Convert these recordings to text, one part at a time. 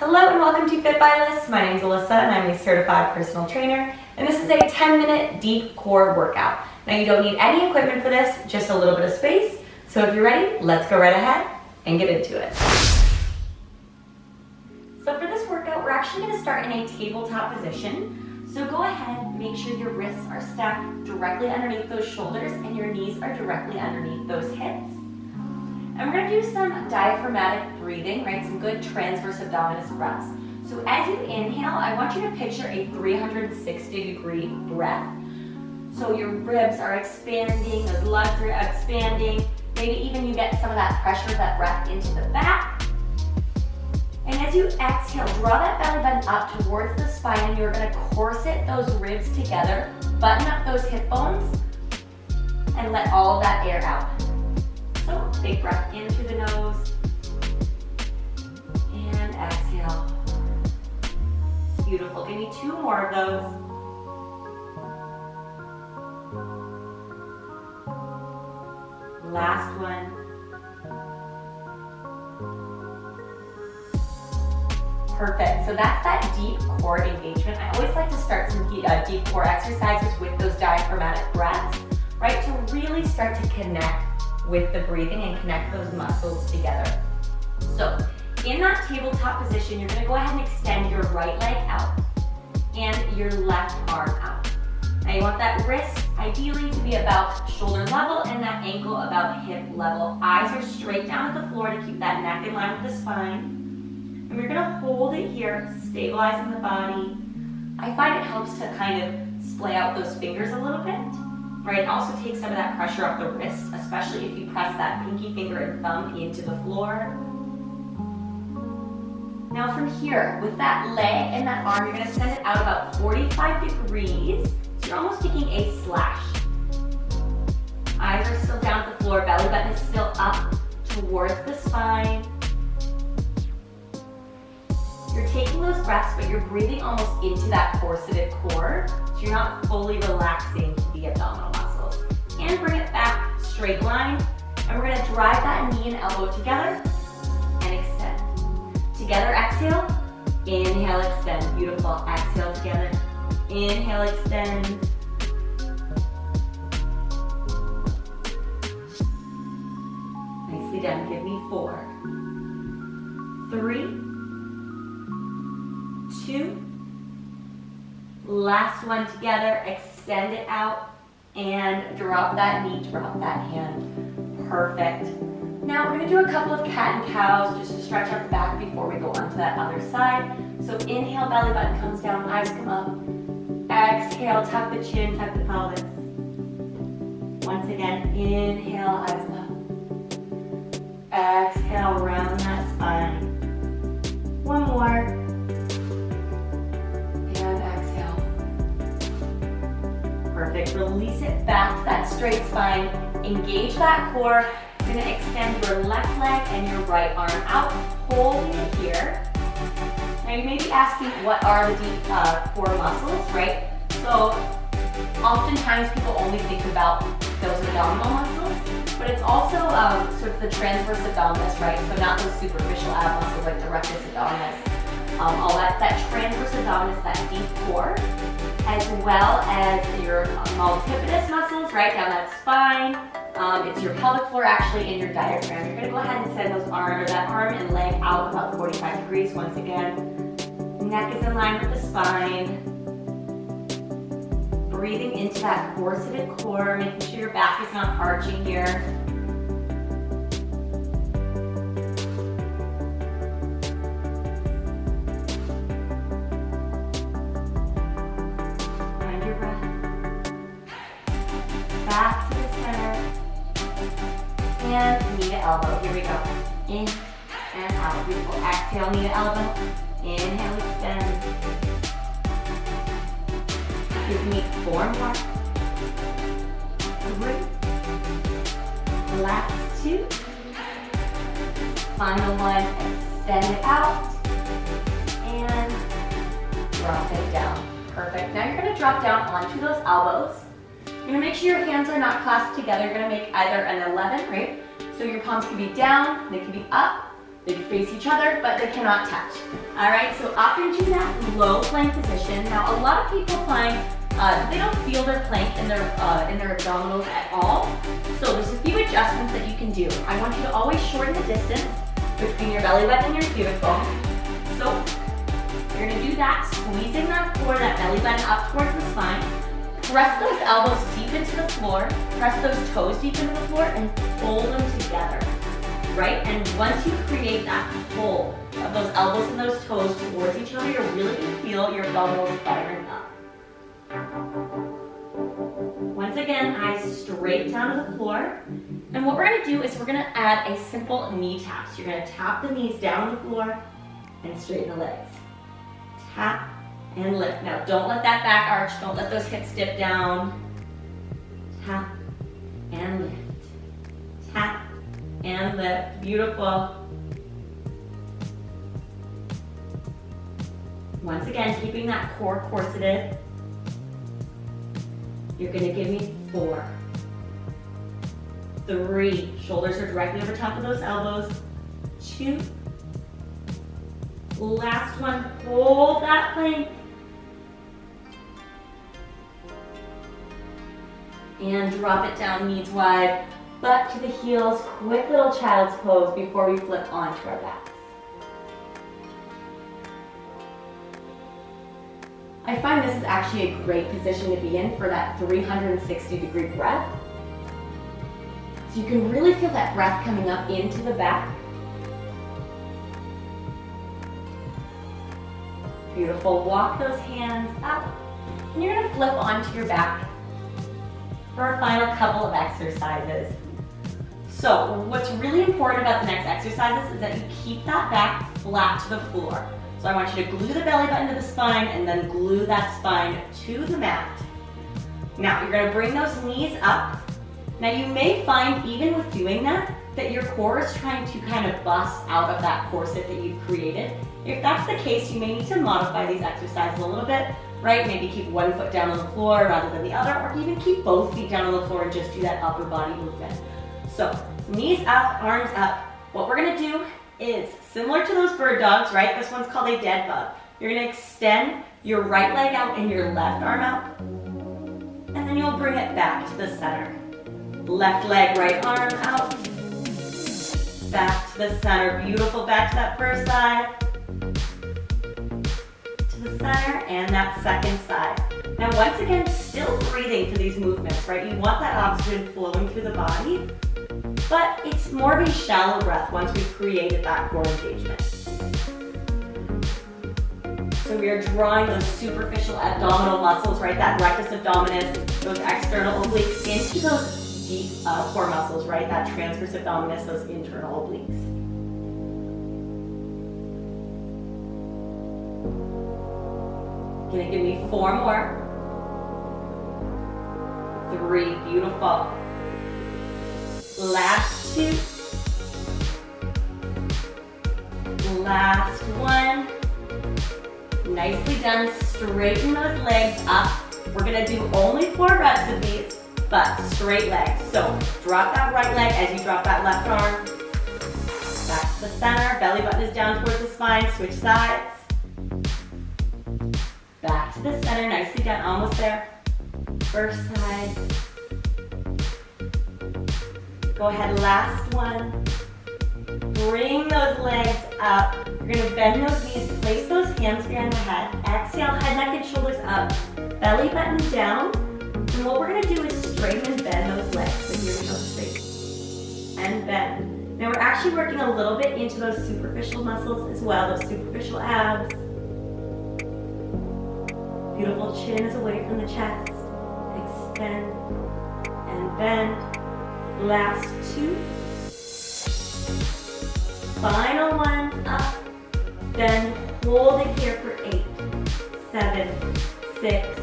Hello and welcome to FIT by LYS. My name is Alyssa and I'm a certified personal trainer, and this is a 10-minute deep core workout. Now you don't need any equipment for this, just a little bit of space. So if you're ready, let's go right ahead and get into it. So for this workout, we're actually going to start in a tabletop position. So go ahead, make sure your wrists are stacked directly underneath those shoulders and your knees are directly underneath those hips. And we're going to do some diaphragmatic breathing, right? Some good transverse abdominis breaths. So as you inhale, I want you to picture a 360-degree breath. So your ribs are expanding, those lugs are expanding. Maybe even you get some of that pressure of that breath into the back. And as you exhale, draw that belly button up towards the spine, and you're going to corset those ribs together, button up those hip bones, and let all of that air out. So big breath in through the nose, and exhale. Beautiful. Give me 2 more of those. Last one. Perfect. So that's that deep core engagement. I always like to start some deep core exercises with those diaphragmatic breaths, right? To really start to connect with the breathing and connect those muscles together. So in that tabletop position, you're going to go ahead and extend your right leg out and your left arm out. Now you want that wrist ideally to be about shoulder level and that ankle about hip level. Eyes are straight down at the floor to keep that neck in line with the spine. And we're going to hold it here, stabilizing the body. I find it helps to kind of splay out those fingers a little bit. Right, it also takes some of that pressure off the wrist, especially if you press that pinky finger and thumb into the floor. Now from here, with that leg and that arm, you're going to send it out about 45 degrees. So you're almost taking a slash. Eyes are still down at the floor, belly button is still up towards the spine. You're taking those breaths, but you're breathing almost into that corseted core, so you're not fully relaxing the abdominal muscles. And bring it back, straight line, and we're going to drive that knee and elbow together and extend. Together, exhale, inhale, extend. Beautiful. Exhale together, inhale, extend. Nicely done. Give me 4, 3, 2, last one together, extend it out, and drop that knee, drop that hand. Perfect. Now we're going to do a couple of cat and cows just to stretch out the back before we go on to that other side. So inhale, belly button comes down, eyes come up. Exhale, tuck the chin, tuck the pelvis. Once again, inhale, eyes up. Exhale, round that spine. One more. Perfect. Release it back to that straight spine. Engage that core. You're going to extend your left leg and your right arm out, holding it here. Now you may be asking, what are the deep core muscles, right? So oftentimes people only think about those abdominal muscles, but it's also sort of the transverse abdominis, right? So not those superficial ab muscles like the rectus abdominis. All that transverse abdominis, that deep core, as well as your multifidus muscles, right down that spine. It's your pelvic floor actually and your diaphragm. You're going to go ahead and send that arm and leg out about 45 degrees once again. Neck is in line with the spine. Breathing into that corseted core, making sure your back is not arching here. Back to the center, and knee to elbow. Here we go. In and out. Beautiful. Exhale, knee to elbow. Inhale, extend. Give me 4 more. 3. Last 2. Final one. Extend it out and drop it down. Perfect. Now you're going to drop down onto those elbows. You're going to make sure your hands are not clasped together. You're going to make either an 11, right? So your palms can be down, they can be up, They face each other, but they cannot touch. All right, so up into that low plank position. Now, a lot of people find they don't feel their plank in their abdominals at all. So there's a few adjustments that you can do. I want you to always shorten the distance between your belly button and your pubic bone. So you're gonna do that, squeezing that core, that belly button up towards the spine. Press those elbows deep into the floor. Press those toes deep into the floor and pull them together, right? And once you create that pull of those elbows and those toes towards each other, you're really gonna feel your abdominals firing up. Once again, eyes straight down to the floor. And what we're gonna do is we're gonna add a simple knee tap. So you're gonna tap the knees down to the floor and straighten the legs. Tap and lift. Now don't let that back arch, don't let those hips dip down. Tap and lift. Tap and lift. Beautiful. Once again, keeping that core corseted. You're gonna give me 4, 3, shoulders are directly over top of those elbows, 2, last one, hold that plank, and drop it down, knees wide, butt to the heels, quick little child's pose before we flip onto our backs. I find this is actually a great position to be in for that 360-degree breath. So you can really feel that breath coming up into the back. Beautiful. Walk those hands up. And you're going to flip onto your back for our final couple of exercises. So what's really important about the next exercises is that you keep that back flat to the floor. So I want you to glue the belly button to the spine and then glue that spine to the mat. Now you're going to bring those knees up. Now you may find even with doing that your core is trying to kind of bust out of that corset that you've created. If that's the case, you may need to modify these exercises a little bit, right? Maybe keep one foot down on the floor rather than the other, or even keep both feet down on the floor and just do that upper body movement. So knees up, arms up. What we're going to do is similar to those bird dogs, right? This one's called a dead bug. You're going to extend your right leg out and your left arm out, and then you'll bring it back to the center. Left leg, right arm out, back to the center. Beautiful. Back to that first side, to the center, and that second side. Now once again, still breathing for these movements, right? You want that oxygen flowing through the body, but it's more of a shallow breath once we've created that core engagement. So we are drawing those superficial abdominal muscles, right? That rectus abdominis, those external obliques into those deep core muscles, right? That transverse abdominis, those internal obliques. Gonna give me 4 more. 3, beautiful. Last 2. Last 1. Nicely done. Straighten those legs up. We're gonna do only 4 reps of these, but straight legs. So drop that right leg as you drop that left arm. Back to the center. Belly button is down towards the spine. Switch sides. Back to the center. Nicely done. Almost there. First side. Go ahead, last one. Bring those legs up. You're gonna bend those knees, place those hands behind the head. Exhale, head, neck, and shoulders up. Belly button down. And what we're gonna do is straighten and bend those legs. So here we go, straight and bend. Now we're actually working a little bit into those superficial muscles as well, those superficial abs. Beautiful, chin is away from the chest. Extend and bend. Last 2. Final one, up. Then hold it here for 8, 7, 6,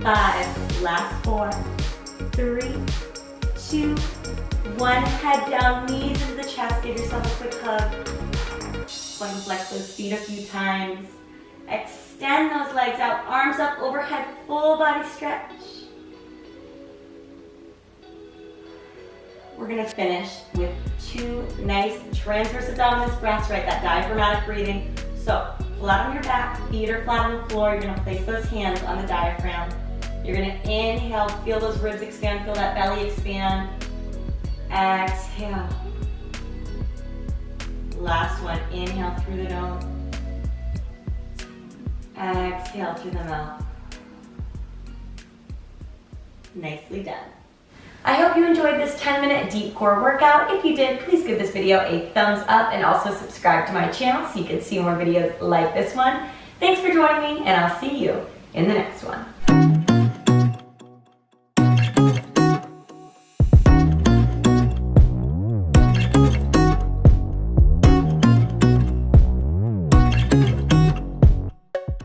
5. Last 4, 3, 2, 1. Head down, knees into the chest. Give yourself a quick hug. Go ahead and flex those feet a few times. Extend those legs out, arms up overhead, full body stretch. we're gonna finish with 2 nice transverse abdominis breaths, right? That diaphragmatic breathing. So flat on your back, feet are flat on the floor. You're gonna place those hands on the diaphragm. You're gonna inhale, feel those ribs expand, feel that belly expand. Exhale. Last one, inhale through the nose. Exhale through the mouth. Nicely done. I hope you enjoyed this 10-minute deep core workout. If you did, please give this video a thumbs up and also subscribe to my channel so you can see more videos like this one. Thanks for joining me, and I'll see you in the next one.